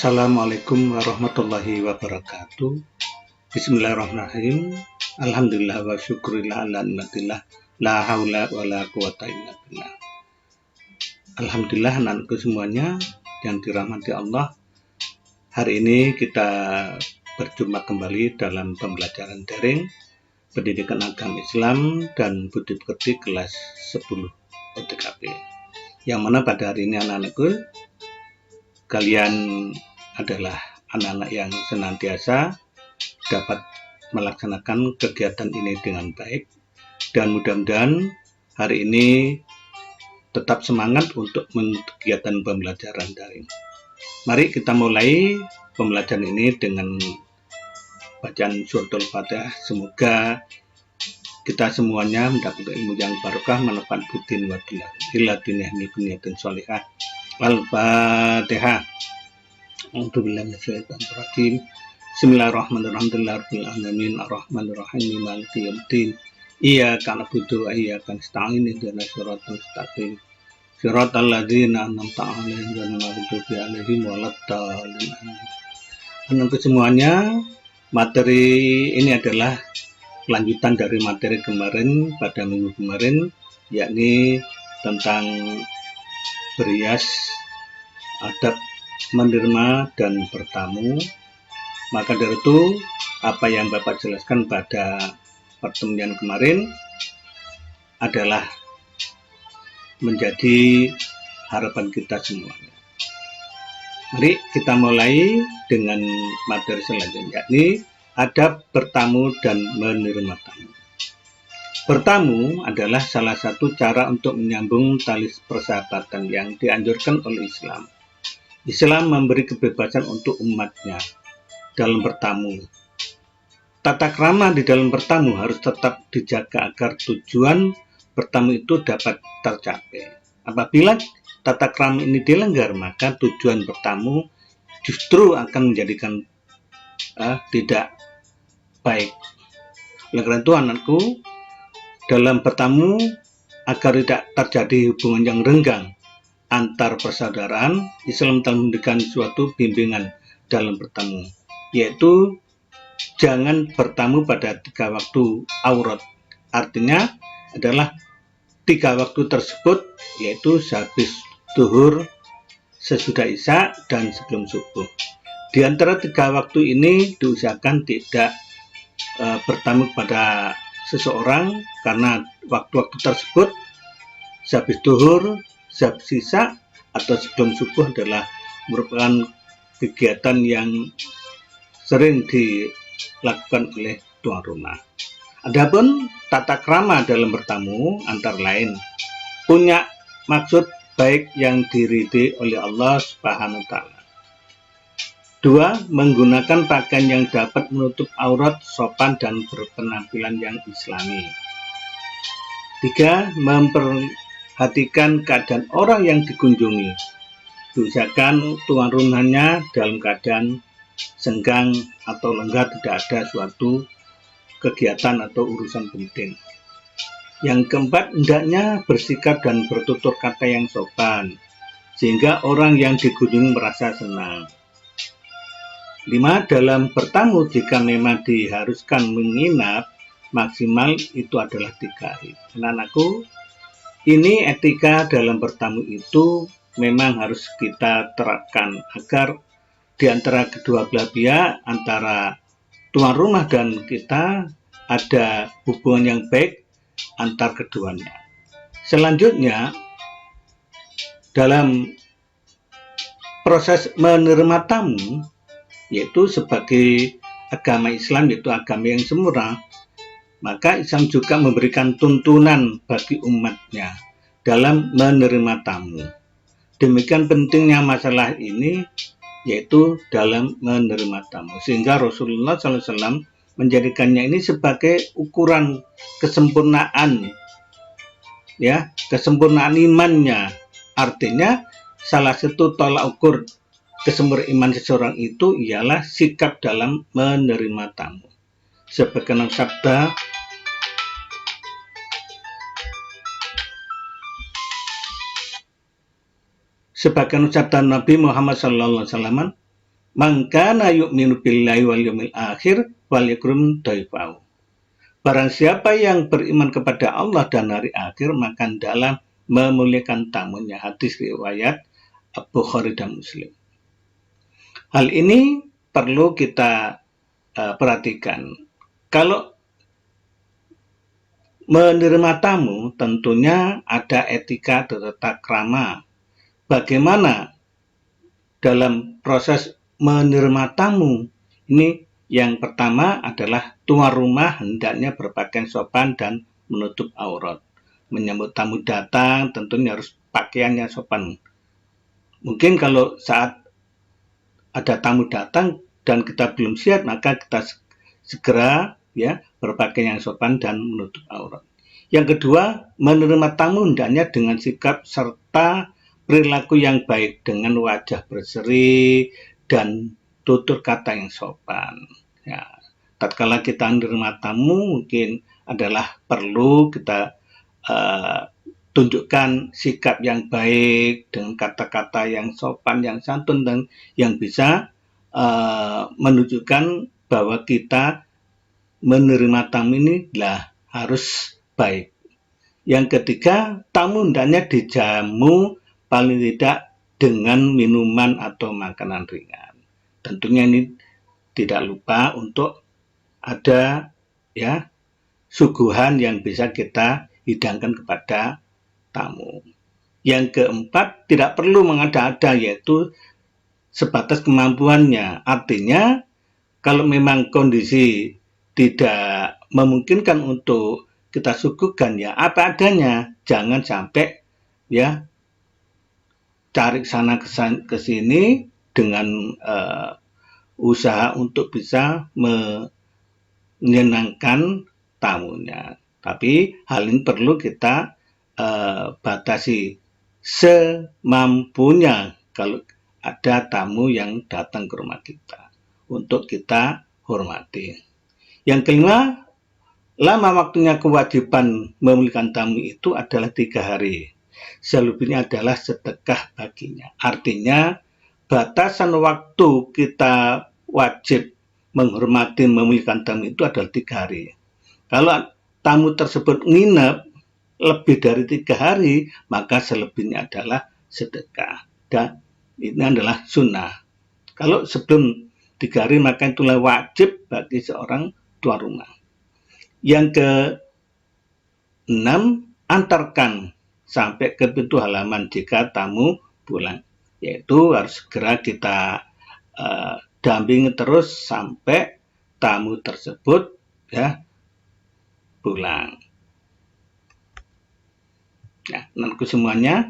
Assalamualaikum warahmatullahi wabarakatuh. Bismillahirrahmanirrahim. Alhamdulillah wa syukurillah ala ni'matillah. La haula wa la quwata illa billah. Alhamdulillah anak-anakku semuanya yang dirahmati Allah. Hari ini kita berjumpa kembali dalam pembelajaran daring Pendidikan Agama Islam dan Budi Pekerti kelas 10 OTKP. Yang mana pada hari ini anak-anakku, kalian adalah anak-anak yang senantiasa dapat melaksanakan kegiatan ini dengan baik, dan mudah-mudahan hari ini tetap semangat untuk kegiatan pembelajaran daring. Mari kita mulai pembelajaran ini dengan bacaan suratul Fatihah. Semoga kita semuanya mendapat ilmu yang barokah, manfaat buddin wa dunya ila dunya niyatin sholihah. Al-Fatihah. A'udzubillahi minasyaitonir rajim. Bismillahirrahmanirrahim. Alamin arrahmanirrahim maliki yaumiddin. Iyyaka na'budu wa iyyaka nasta'in ihdinas siratal mustaqim. Siratal ladzina an'amta 'alaihim ghairil maghdubi 'alaihim waladdallin. Anak semuanya, materi ini adalah lanjutan dari materi kemarin pada minggu kemarin, yakni tentang berias, adab menerima dan bertamu. Maka dari itu, apa yang Bapak jelaskan pada pertemuan kemarin adalah menjadi harapan kita semuanya. Mari kita mulai dengan materi selanjutnya, yakni adab bertamu dan menerima tamu. Bertamu adalah salah satu cara untuk menyambung tali persahabatan yang dianjurkan oleh Islam. Islam memberi kebebasan untuk umatnya dalam bertamu. Tata krama di dalam bertamu harus tetap dijaga agar tujuan bertamu itu dapat tercapai. Apabila tata krama ini dilanggar, maka tujuan bertamu justru akan menjadikan tidak baik. Oleh karena itu, anakku, dalam bertamu, agar tidak terjadi hubungan yang renggang antar persaudaraan, Islam telah memberikan suatu bimbingan dalam bertamu, yaitu jangan bertamu pada 3 waktu aurat. Artinya adalah 3 waktu tersebut, yaitu sehabis zuhur, sesudah isya, dan sebelum subuh. Di antara 3 waktu ini diusahakan tidak bertamu pada seseorang, karena waktu-waktu tersebut sehabis zuhur, sehabis isya, atau sebelum subuh adalah merupakan kegiatan yang sering dilakukan oleh tuan rumah. Adapun tata krama dalam bertamu antara lain punya maksud baik yang diridhai oleh Allah Subhanahu wa Ta'ala. 2. Menggunakan pakaian yang dapat menutup aurat, sopan, dan berpenampilan yang islami. 3. Memperhatikan keadaan orang yang dikunjungi. Diusahakan tuan rumahnya dalam keadaan senggang atau lengah, tidak ada suatu kegiatan atau urusan penting. Yang keempat, hendaknya bersikap dan bertutur kata yang sopan, sehingga orang yang dikunjungi merasa senang. 5. Dalam bertamu, jika memang diharuskan menginap, maksimal itu adalah 3 hari. Anak-anakku, ini etika dalam bertamu itu memang harus kita terapkan agar di antara kedua belah pihak, antara tuan rumah dan kita, ada hubungan yang baik antar keduanya. Selanjutnya, dalam proses menerima tamu, yaitu sebagai agama Islam, yaitu agama yang sempurna, maka Islam juga memberikan tuntunan bagi umatnya dalam menerima tamu. Demikian pentingnya masalah ini, yaitu dalam menerima tamu, sehingga Rasulullah SAW menjadikannya ini sebagai ukuran kesempurnaan, kesempurnaan imannya. Artinya salah satu tolak ukur kesempurnaan iman seseorang itu ialah sikap dalam menerima tamu. Sebagaimana sabda Nabi Muhammad SAW, Man kana yu'minu billahi wal yawmil akhir falyakrim dhaifahu. Barang siapa yang beriman kepada Allah dan hari akhir, maka hendaklah memuliakan tamunya. Hadis riwayat Bukhari dan Muslim. Hal ini perlu kita perhatikan. Kalau menerima tamu, tentunya ada etika tata krama. Bagaimana dalam proses menerima tamu? Ini yang pertama adalah tuan rumah hendaknya berpakaian sopan dan menutup aurat. Menyambut tamu datang tentunya harus pakaiannya sopan. Mungkin kalau saat ada tamu datang dan kita belum siap, maka kita segera berpakaian yang sopan dan menutup aurat. Yang kedua, menerima tamu hendaknya dengan sikap serta perilaku yang baik, dengan wajah berseri dan tutur kata yang sopan. Ya, tatkala kita menerima tamu mungkin adalah perlu kita tunjukkan sikap yang baik dengan kata-kata yang sopan, yang santun, dan yang bisa menunjukkan bahwa kita menerima tamu ini harus baik. Yang ketiga, tamu hendaknya dijamu paling tidak dengan minuman atau makanan ringan. Tentunya ini tidak lupa untuk ada suguhan yang bisa kita hidangkan kepada tamu. Yang keempat, tidak perlu mengada-ada, yaitu sebatas kemampuannya. Artinya, kalau memang kondisi tidak memungkinkan untuk kita suguhkan, apa adanya. Jangan sampai cari sana ke sini dengan usaha untuk bisa menyenangkan tamunya. Tapi hal ini perlu kita batasi semampunya kalau ada tamu yang datang ke rumah kita untuk kita hormati. Yang kelima, lama waktunya kewajiban memuliakan tamu itu adalah 3 hari. Selebihnya adalah sedekah baginya. Artinya, batasan waktu kita wajib menghormati memuliakan tamu itu adalah 3 hari. Kalau tamu tersebut nginep lebih dari 3 hari, maka selebihnya adalah sedekah. Dan ini adalah sunnah. Kalau sebelum 3 hari, maka itulah wajib bagi seorang tuan rumah. Yang ke-6, antarkan sampai ke pintu halaman jika tamu pulang. Yaitu harus segera kita dampingi terus sampai tamu tersebut pulang. Nanti semuanya,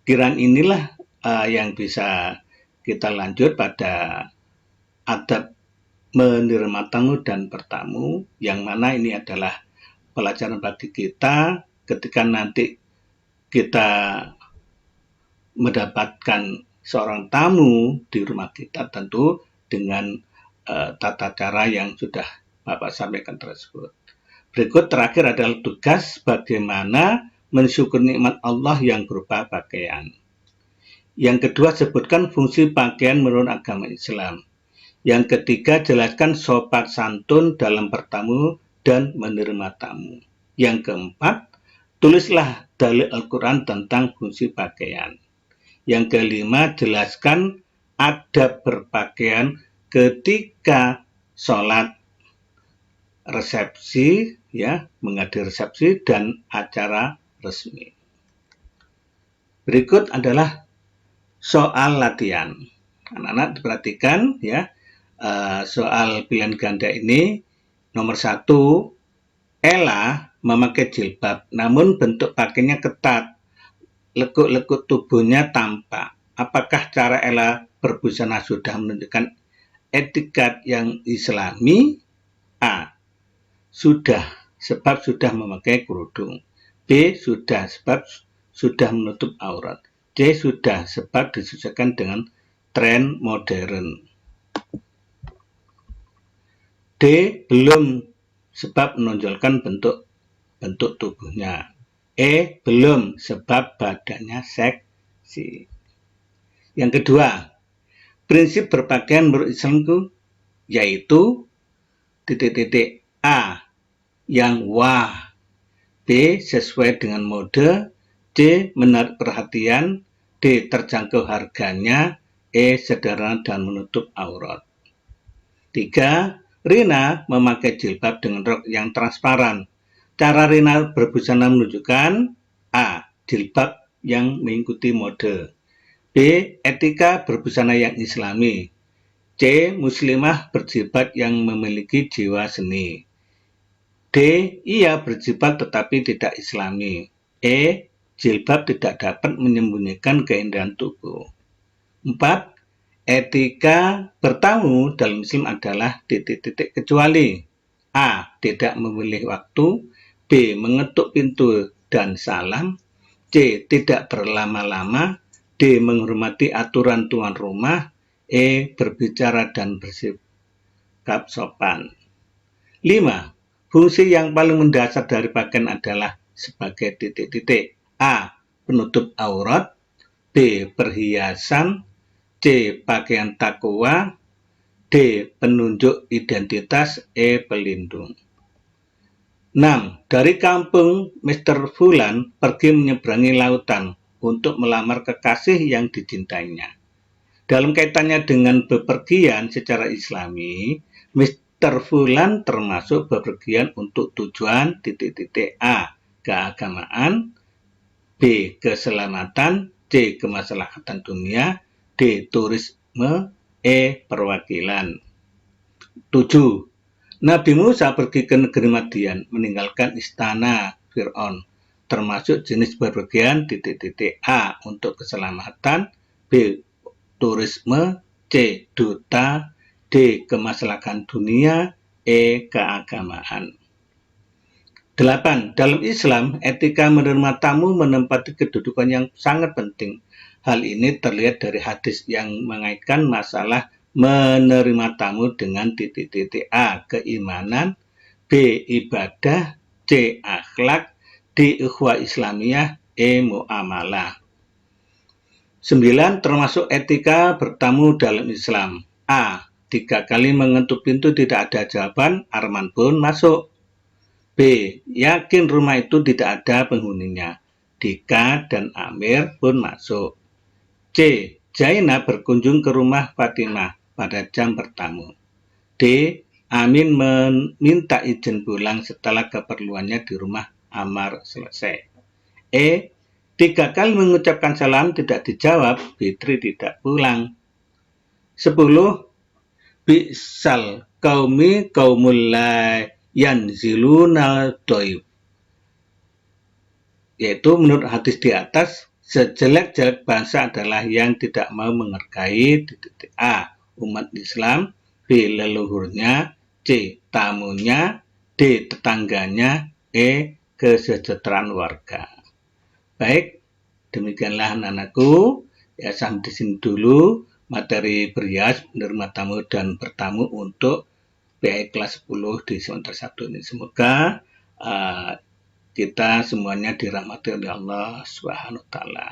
kiraan inilah yang bisa kita lanjut pada adab menerima tamu dan bertamu, yang mana ini adalah pelajaran bagi kita ketika nanti kita mendapatkan seorang tamu di rumah kita, tentu dengan tata cara yang sudah Bapak sampaikan tersebut. Berikut terakhir adalah tugas bagaimana mensyukuri nikmat Allah yang berupa pakaian. Yang kedua, sebutkan fungsi pakaian menurut agama Islam. Yang ketiga, jelaskan sopan santun dalam bertamu dan menerima tamu. Yang keempat, tulislah dalil Al-Quran tentang fungsi pakaian. Yang kelima, jelaskan adab berpakaian ketika sholat resepsi, menghadiri resepsi dan acara resmi. Berikut adalah soal latihan. Anak-anak diperhatikan soal pilihan ganda ini. Nomor 1, Ella memakai jilbab, namun bentuk pakainya ketat, lekuk-lekuk tubuhnya tampak. Apakah cara Ella berbusana sudah menunjukkan etikat yang islami? A. Sudah, sebab sudah memakai kerudung. B. Sudah, sebab sudah menutup aurat. C. Sudah, sebab disesuaikan dengan tren modern. D. Belum, sebab menonjolkan bentuk tubuhnya. E. Belum, sebab badannya seksi. Yang kedua, Prinsip berpakaian menurut Islamku yaitu A. Yang wah, B. Sesuai dengan mode, C. Menarik perhatian, D. Terjangkau harganya, E. Sederhana dan menutup aurat. 3. Rina memakai jilbab dengan rok yang transparan. Cara Rina berbusana menunjukkan A. Jilbab yang mengikuti mode, B. Etika berbusana yang islami, C. Muslimah berjilbab yang memiliki jiwa seni, D. Ia berjilbab tetapi tidak islami, E. Jilbab tidak dapat menyembunyikan keindahan tubuh. 4. Etika bertamu dalam Islam adalah kecuali A. Tidak memilih waktu, B. Mengetuk pintu dan salam, C. Tidak berlama-lama, D. Menghormati aturan tuan rumah, E. Berbicara dan bersikap sopan. 5. Fungsi yang paling mendasar dari pakaian adalah sebagai A. Penutup aurat, B. Perhiasan, C. Pakaian takwa, D. Penunjuk identitas, E. Pelindung. 6. Dari kampung Mr. Fulan pergi menyeberangi lautan untuk melamar kekasih yang dicintainya. Dalam kaitannya dengan bepergian secara islami, Mr. Fulan termasuk bepergian untuk tujuan A. Keagamaan, B. Keselamatan, C. Kemaslahatan dunia, D. Turisme, E. Perwakilan. 7. Nabi Musa pergi ke negeri Madian meninggalkan istana Fir'aun, termasuk jenis bepergian A. Untuk keselamatan, B. Turisme, C. Duta, D. Kemaslahatan dunia, E. Keagamaan. 8. Dalam Islam, etika menerima tamu menempati kedudukan yang sangat penting. Hal ini terlihat dari hadis yang mengaitkan masalah menerima tamu dengan A. Keimanan, B. Ibadah, C. Akhlak, D. Ukhuwah Islamiyah, E. Muamalah. 9. Termasuk etika bertamu dalam Islam. A. 3 kali mengetuk pintu tidak ada jawaban, arman pun masuk. B. Yakin rumah itu tidak ada penghuninya. Dika dan Amir pun masuk. C. Jainab berkunjung ke rumah Fatimah pada jam bertamu. D. Amin meminta izin pulang setelah keperluannya di rumah Ammar selesai. E. 3 kali mengucapkan salam tidak dijawab, Fitri tidak pulang. 10. Bi'sal qaumi qaumul la yanziluna doib, yaitu menurut hadis di atas, sejelek-jelek bangsa adalah yang tidak mau menghargai A. Umat Islam, B. Leluhurnya, C. Tamunya, D. Tetangganya, E. Kesejahteraan warga. Baik, demikianlah anak-anakku. Ya, sampai di sini dulu materi berhias, menerima tamu dan bertamu untuk PI kelas 10 di semester 1 ini. Semoga kita semuanya dirahmati oleh Allah Subhanahu wa taala.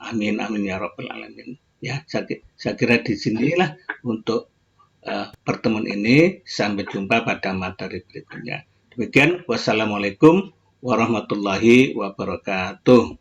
Amin amin ya rabbal alamin. Ya, saya kira di sinilah untuk pertemuan ini. Sampai jumpa pada materi berikutnya. Demikian, wassalamualaikum warahmatullahi wabarakatuh.